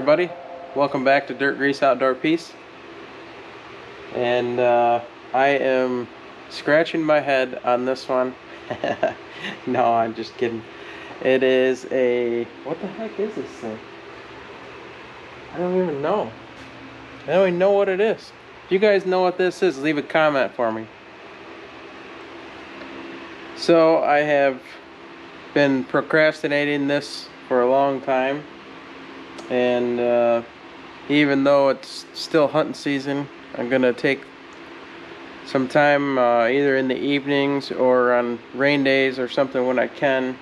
everybody, welcome back to Dirt Grease Outdoor Peace. And I am scratching my head on this one. No, I'm just kidding. It is a, what the heck is this thing? I don't even know. I don't even know what it is. If you guys know what this is, leave a comment for me. So I have been procrastinating this for a long time, and even though it's still hunting season, I'm gonna take some time either in the evenings or on rain days or something when I can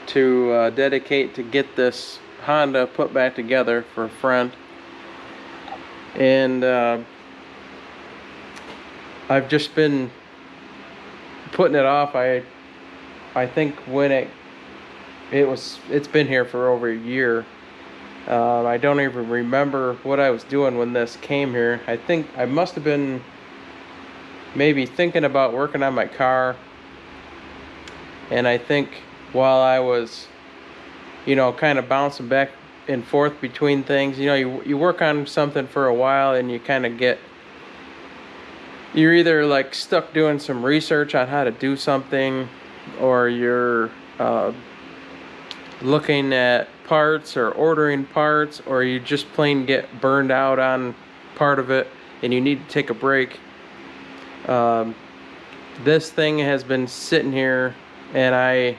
to dedicate to get this Honda put back together for a friend. And I've just been putting it off. I think when it's been here for over a year. I don't even remember what I was doing when this came here. I think I must have been maybe thinking about working on my car, and I think while I was, kind of bouncing back and forth between things, you work on something for a while and you kind of you're either like stuck doing some research on how to do something, or you're looking at parts or ordering parts, or you just plain get burned out on part of it and you need to take a break. This thing has been sitting here, and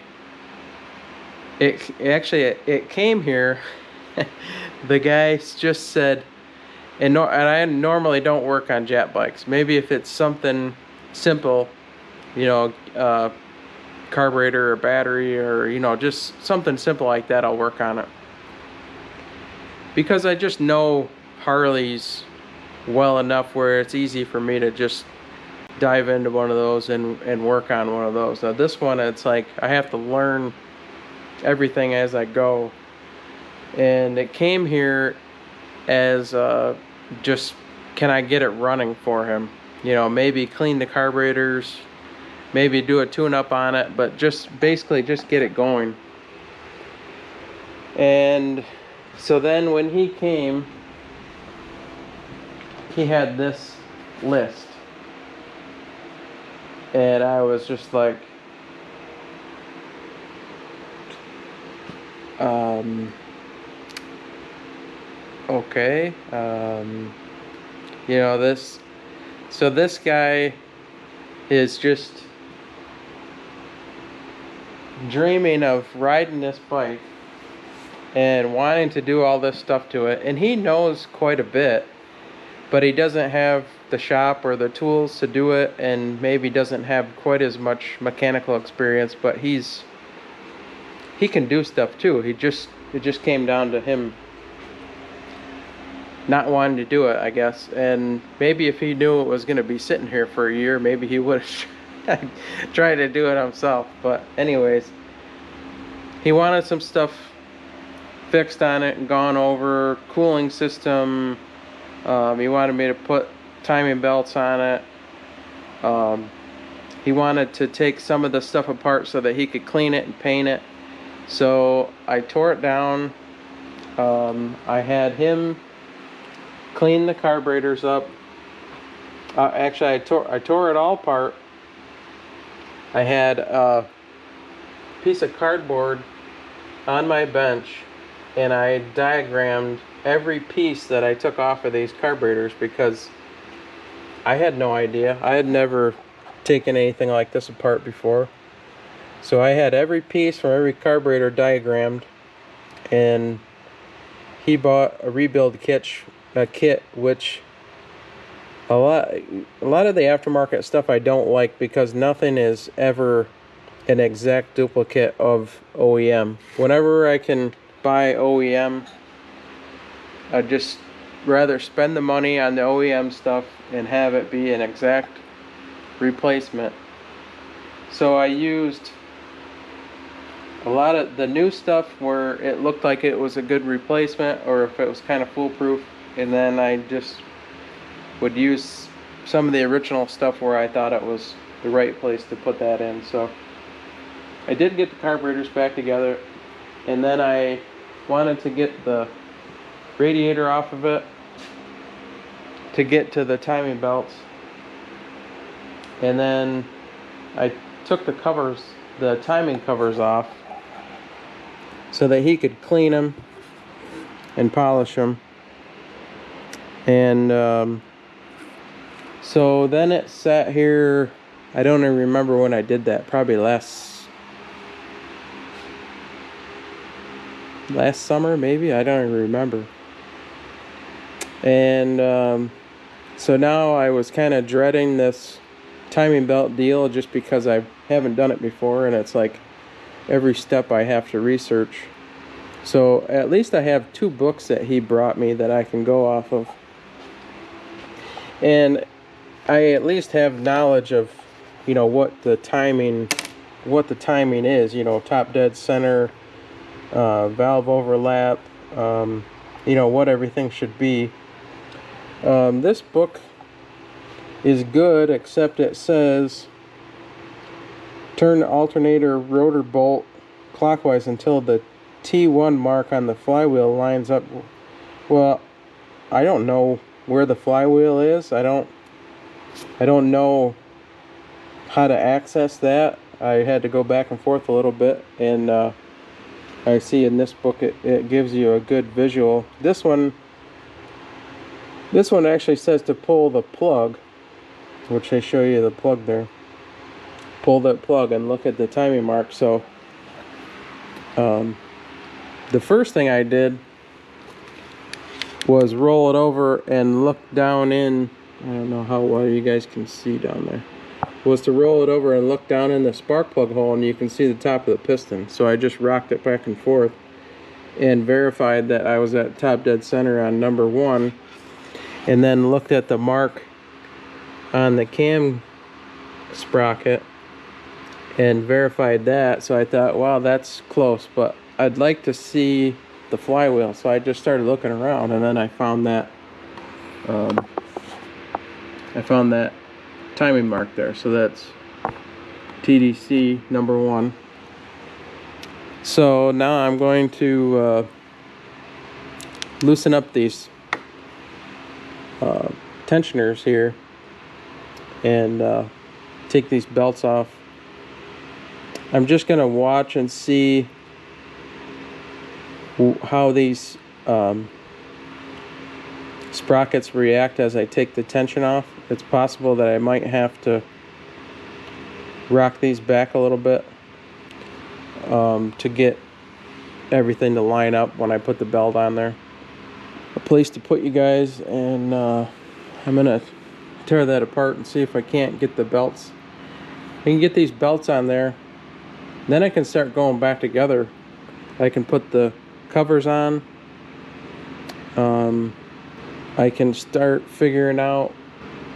it came here. The guy just said, and I normally don't work on jet bikes. Maybe if it's something simple, carburetor or battery, or just something simple like that, I'll work on it, because I just know Harleys well enough where it's easy for me to just dive into one of those and work on one of those. Now this one, it's like I have to learn everything as I go, and it came here as just, can I get it running for him, maybe clean the carburetors, maybe do a tune-up on it, but basically just get it going. And so then when he came, he had this list, and I was just like, okay, this guy is just dreaming of riding this bike and wanting to do all this stuff to it, and he knows quite a bit, but he doesn't have the shop or the tools to do it, and maybe doesn't have quite as much mechanical experience, but he can do stuff too. It just came down to him not wanting to do it, I guess. And maybe if he knew it was going to be sitting here for a year, maybe he would have tried to do it himself. But anyways, he wanted some stuff fixed on it and gone over, cooling system. He wanted me to put timing belts on it. He wanted to take some of the stuff apart so that he could clean it and paint it. So I tore it down. I had him clean the carburetors up. Actually, I tore it all apart. I had a piece of cardboard on my bench, and I diagrammed every piece that I took off of these carburetors, because I had no idea. I had never taken anything like this apart before. So I had every piece from every carburetor diagrammed, and he bought a rebuild kit, which a lot of the aftermarket stuff I don't like, because nothing is ever an exact duplicate of OEM. Whenever I can buy OEM, I'd just rather spend the money on the OEM stuff and have it be an exact replacement. So I used a lot of the new stuff where it looked like it was a good replacement, or if it was kind of foolproof, and then I just would use some of the original stuff where I thought it was the right place to put that in. So I did get the carburetors back together, and then I wanted to get the radiator off of it to get to the timing belts. And then I took the covers, the timing covers off, so that he could clean them and polish them. And so then it sat here, I don't even remember when I did that, probably last summer maybe, I don't even remember. And so now I was kind of dreading this timing belt deal just because I haven't done it before, and it's like every step I have to research. So at least I have 2 books that he brought me that I can go off of, and I at least have knowledge of, you know, what the timing is, you know, top dead center, valve overlap, you know, what everything should be. This book is good, except it says turn the alternator rotor bolt clockwise until the T1 mark on the flywheel lines up. Well, I don't know where the flywheel is. I don't know how to access that. I had to go back and forth a little bit, and I see in this book it gives you a good visual. This one actually says to pull the plug, which they show you the plug there. Pull that plug and look at the timing mark. So the first thing I did was roll it over and look down in, I don't know how well you guys can see down there, was to roll it over and look down in the spark plug hole, and you can see the top of the piston. So I just rocked it back and forth and verified that I was at top dead center on number 1, and then looked at the mark on the cam sprocket and verified that. So I thought, wow, that's close, but I'd like to see the flywheel. So I just started looking around, and then I found that timing mark there. So that's TDC number 1. So now I'm going to loosen up these tensioners here and take these belts off. I'm just going to watch and see how these sprockets react as I take the tension off. It's possible that I might have to rock these back a little bit to get everything to line up when I put the belt on there. A place to put you guys, and I'm gonna tear that apart and see if I can't get the belts. I can get these belts on there, then I can start going back together. I can put the covers on. I can start figuring out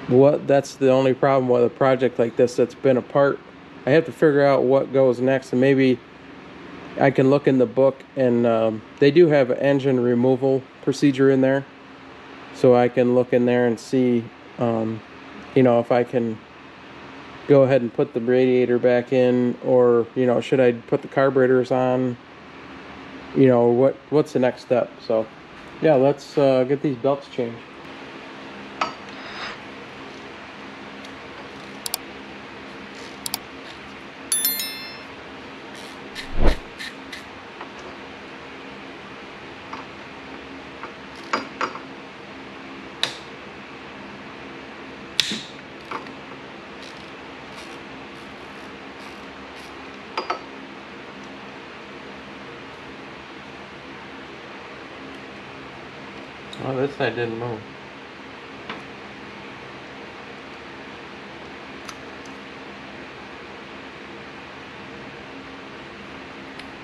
that's the only problem with a project like this that's been apart. I have to figure out what goes next, and maybe I can look in the book, and they do have an engine removal procedure in there, so I can look in there and see you know, if I can go ahead and put the radiator back in, or, you know, should I put the carburetors on, you know, what's the next step. So yeah, let's get these belts changed. Oh, this side didn't move.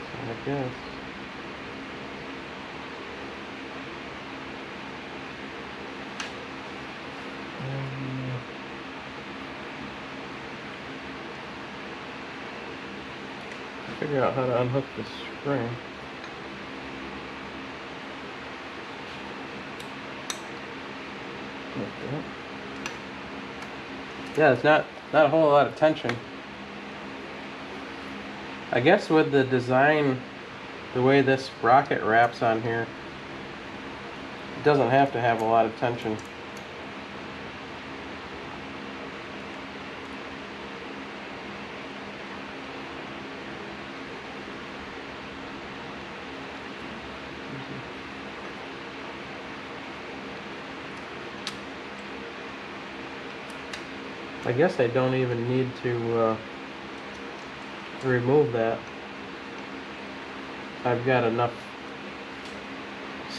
So I guess. Figure out how to unhook the spring. Yeah, it's not a whole lot of tension. I guess with the design, the way this sprocket wraps on here, It doesn't have to have a lot of tension. I guess I don't even need to remove that. I've got enough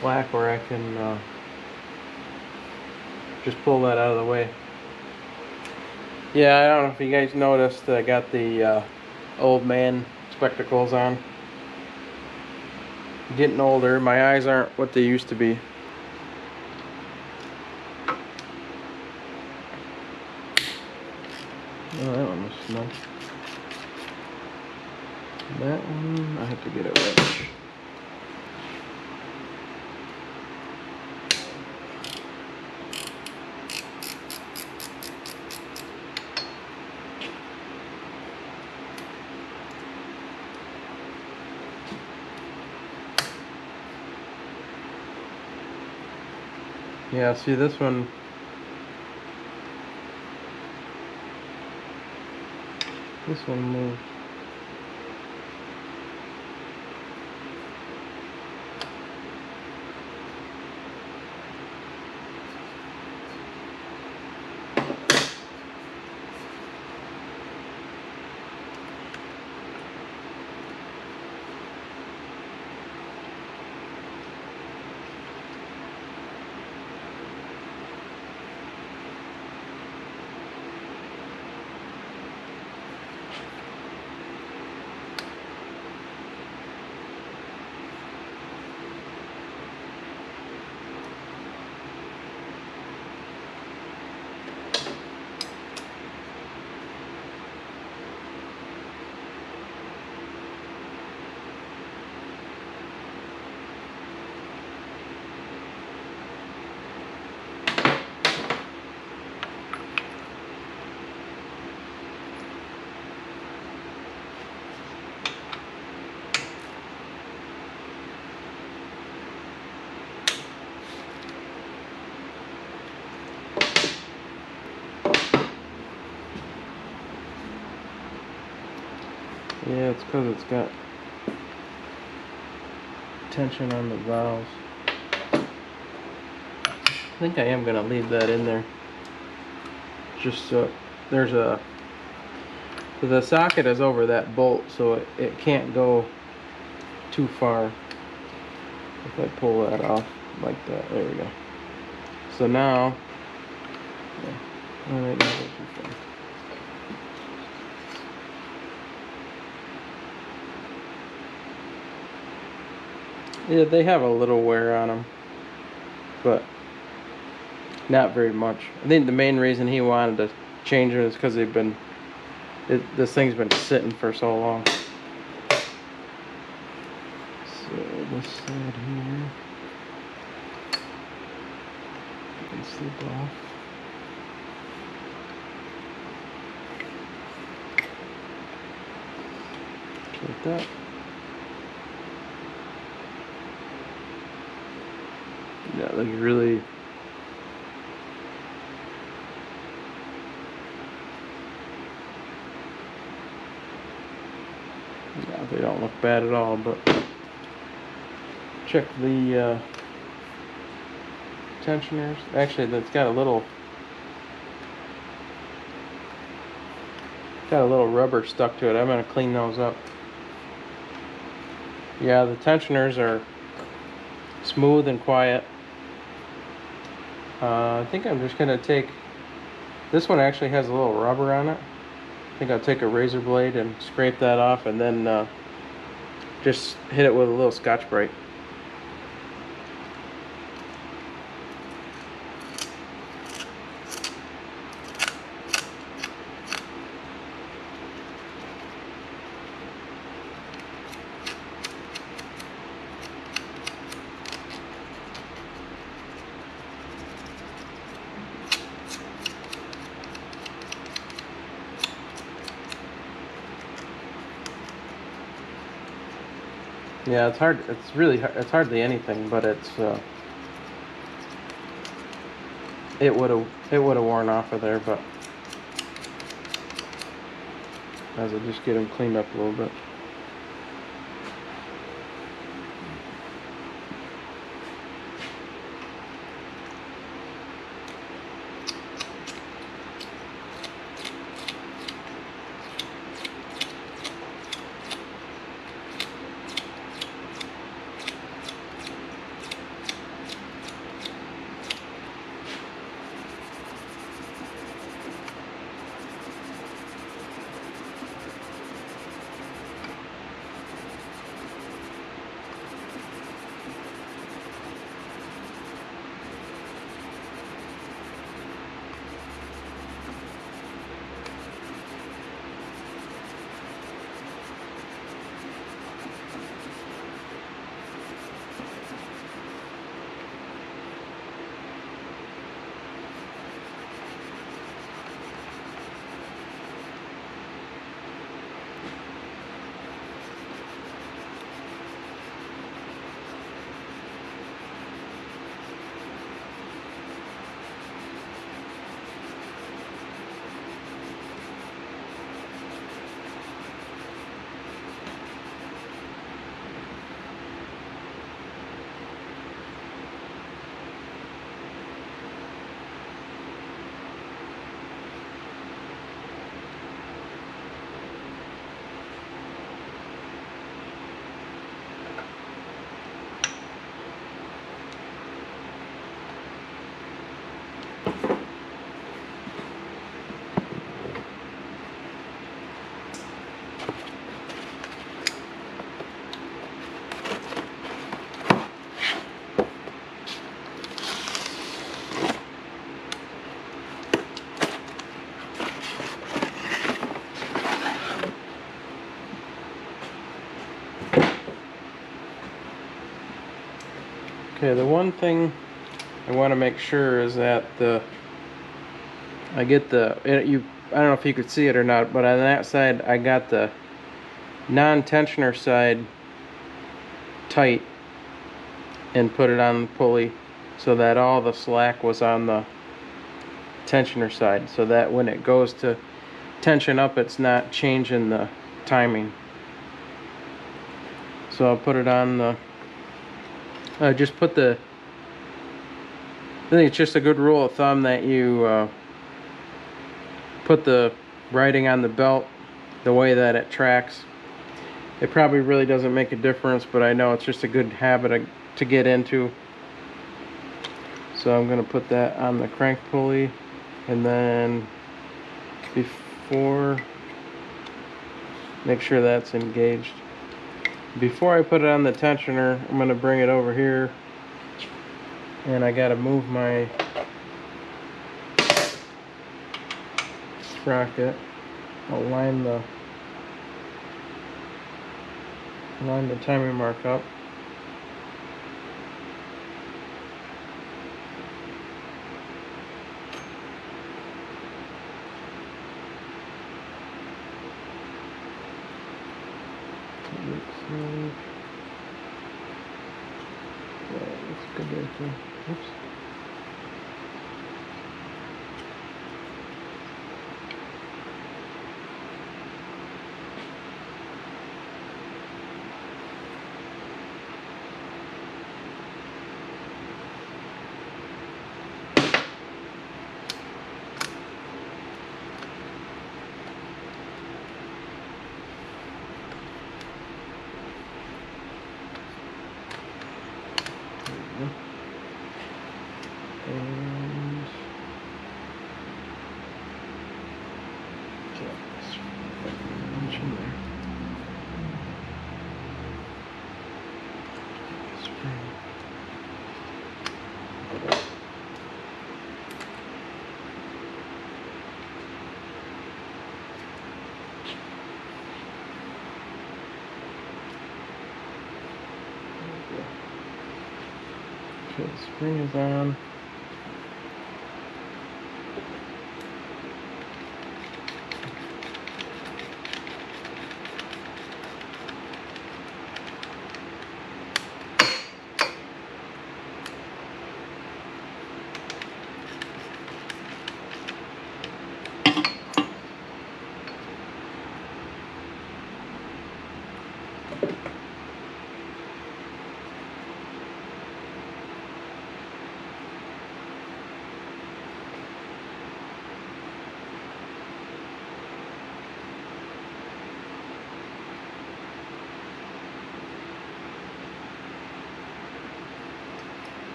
slack where I can just pull that out of the way. Yeah, I don't know if you guys noticed, I got the old man spectacles on. Getting older, my eyes aren't what they used to be. Oh, that one was snug. That one, I have to get a wrench. Yeah, see this one. This one moved. Yeah, it's because it's got tension on the valves. I think I am going to leave that in there. Just so there's a... The socket is over that bolt, so it can't go too far. If I pull that off like that, there we go. So now... Yeah, I might not go too far. Yeah, they have a little wear on them, but not very much. I think the main reason he wanted to change it is because they've been, this thing's been sitting for so long. So this side here, you can slip off. Like that. Yeah, it looks really... Yeah, they don't look bad at all, but check the tensioners. Actually, that's got a little rubber stuck to it. I'm gonna clean those up. Yeah, the tensioners are smooth and quiet. I think I'm just gonna take, this one actually has a little rubber on it. I think I'll take a razor blade and scrape that off, and then just hit it with a little Scotch-Brite. Yeah, it's hard. It's really hard. It's hardly anything, but it's it would have worn off of there, but as I just get them cleaned up a little bit. Okay, the one thing I want to make sure is that I don't know if you could see it or not, but on that side I got the non-tensioner side tight and put it on the pulley so that all the slack was on the tensioner side, so that when it goes to tension up, it's not changing the timing. So I'll put it on the I think it's just a good rule of thumb that you put the writing on the belt the way that it tracks. It probably really doesn't make a difference, but I know it's just a good habit to get into. So I'm going to put that on the crank pulley, and then make sure that's engaged. Before I put it on the tensioner, I'm going to bring it over here, and I got to move my sprocket. I'll line the timing mark up. Oops. And in there. Okay, the spring is on.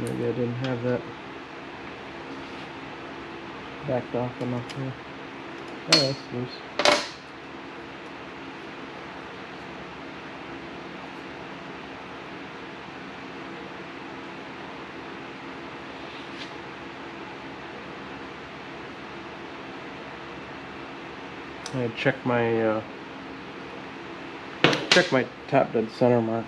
Maybe I didn't have that backed off enough here. Oh, that's loose. I check my top dead center mark.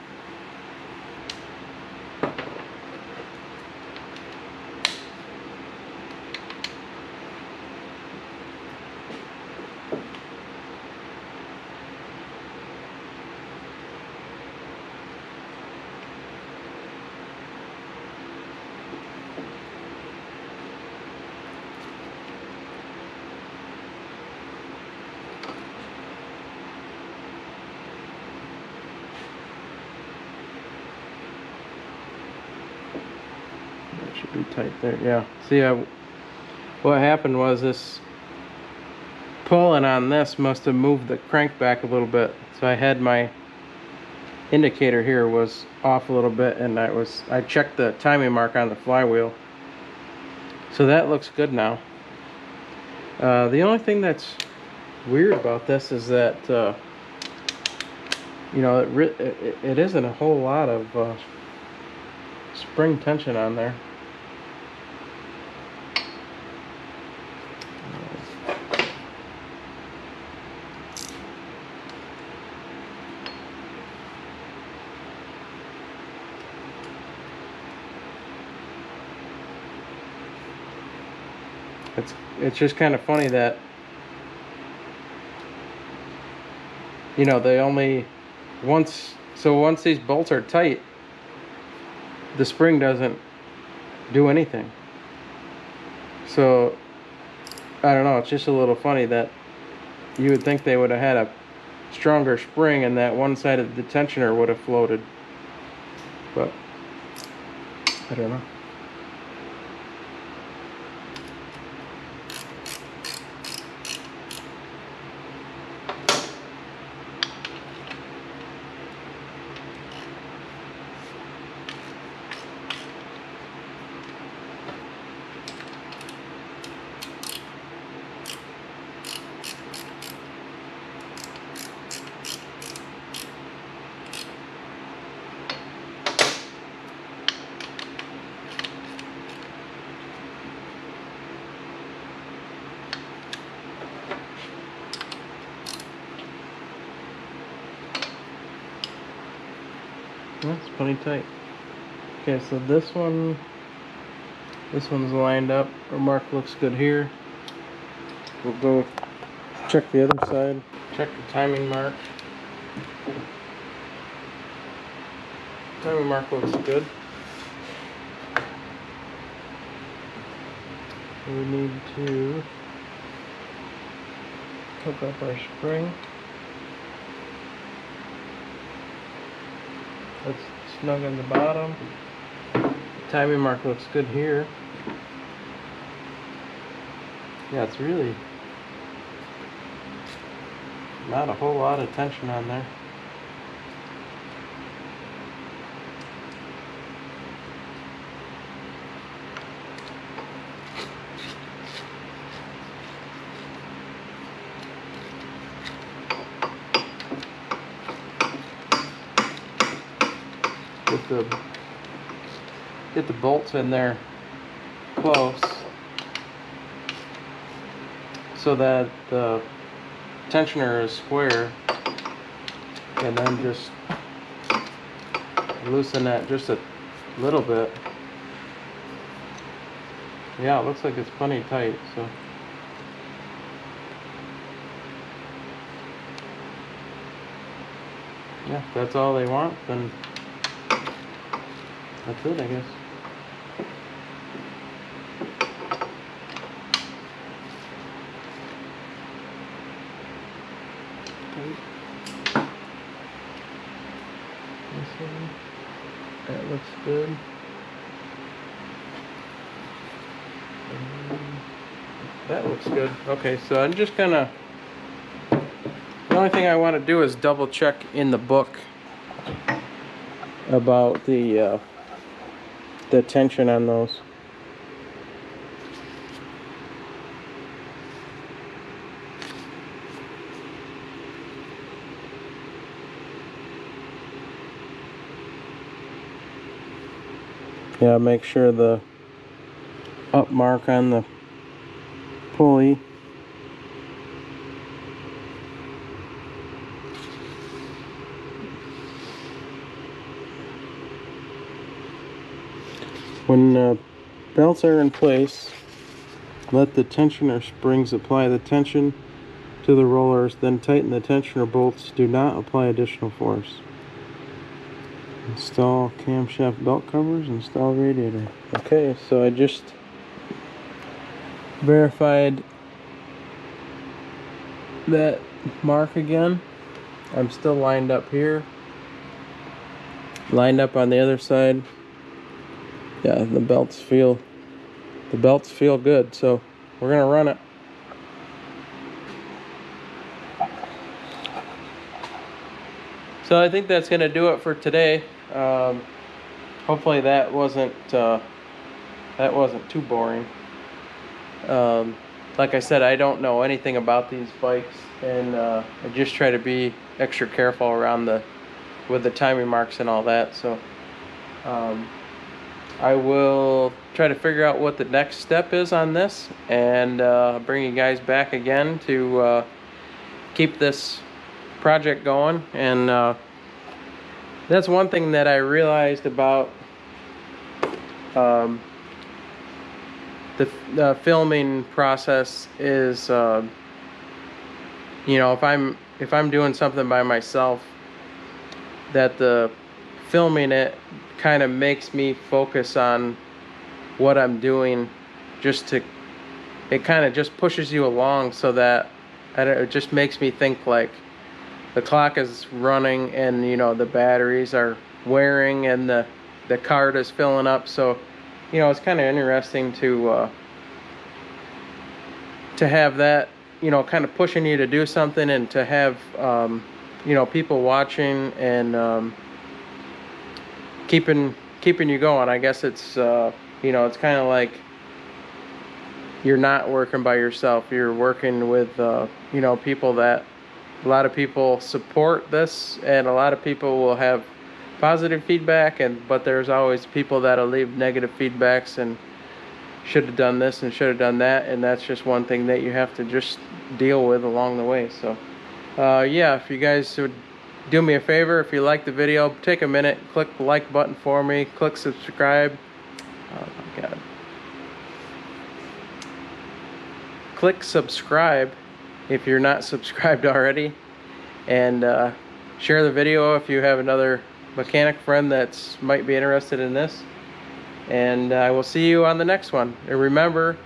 That should be tight there. Yeah. See, what happened was this pulling on this must have moved the crank back a little bit. So I had my indicator here was off a little bit, and I checked the timing mark on the flywheel. So that looks good now. The only thing that's weird about this is that you know, it isn't a whole lot of spring tension on there. It's just kind of funny that, you know, they only once these bolts are tight, the spring doesn't do anything. So I don't know, it's just a little funny that you would think they would have had a stronger spring and that one side of the tensioner would have floated, but I don't know. That's pretty tight. Okay, so this one's lined up. Our mark looks good here. We'll go check the other side. Check the timing mark. Timing mark looks good. We need to hook up our spring. Let's snug in the bottom. The timing mark looks good here. Yeah, it's really not a whole lot of tension on there. Get the bolts in there close so that the tensioner is square, and then just loosen that just a little bit. Yeah, it looks like it's plenty tight, so yeah, if that's all they want, then that's it, I guess. This one, that looks good. That looks good. Okay, so I'm just gonna, the only thing I want to do is double check in the book about the tension on those. Yeah, make sure the up mark on the pulley when belts are in place, let the tensioner springs apply the tension to the rollers, then tighten the tensioner bolts. Do not apply additional force. Install camshaft belt covers, install radiator. Okay, so I just verified that mark again. I'm still lined up here. Lined up on the other side. Yeah, the belts feel good, so we're gonna run it. So I think that's gonna do it for today. Hopefully that wasn't too boring. Like I said, I don't know anything about these bikes, and I just try to be extra careful around with the timing marks and all that. So I will try to figure out what the next step is on this, and bring you guys back again to keep this project going. And that's one thing that I realized about the filming process is, you know, if I'm doing something by myself, that the filming it kind of makes me focus on what I'm doing, it kind of just pushes you along, so that it just makes me think like the clock is running, and you know, the batteries are wearing, and the card is filling up. So you know, it's kind of interesting to have that, you know, kind of pushing you to do something, and to have you know, people watching, and keeping you going. I guess it's you know, it's kind of like you're not working by yourself. You're working with you know, people that, a lot of people support this, and a lot of people will have positive feedback, but there's always people that'll leave negative feedbacks, and should have done this and should have done that, and that's just one thing that you have to just deal with along the way. So yeah, if you guys would do me a favor, if you like the video, take a minute, click the like button for me, click subscribe. Oh my God. Click subscribe if you're not subscribed already, and share the video if you have another mechanic friend that's might be interested in this. And I will see you on the next one. And remember,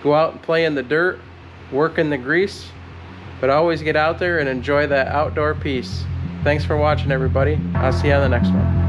go out and play in the dirt, work in the grease, but always get out there and enjoy that outdoor piece. Thanks for watching, everybody. I'll see you on the next one.